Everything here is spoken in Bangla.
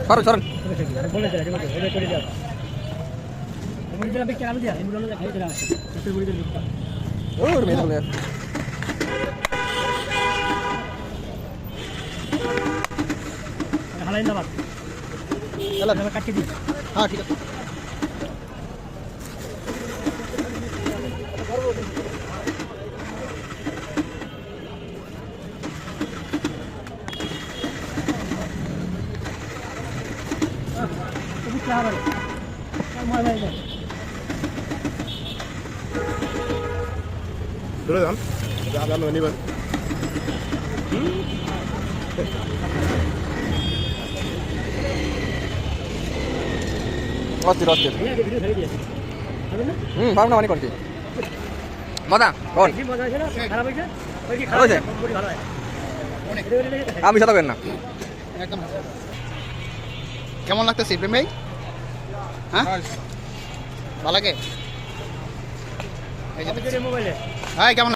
সরেন সরেন ওর মেয়ে চলে যাচ্ছে কাটিয়ে দিই। হ্যাঁ ঠিক আছে ধরে যান যা যান নেবেন অস্থির অস্থির ভাবনা মানে করছি মজা কোন আমি সাথে করেন না একদম কেমন লাগতেছে ইব্রাহিম ভাই? হ্যাঁ ভালো লাগে? হ্যাঁ কেমন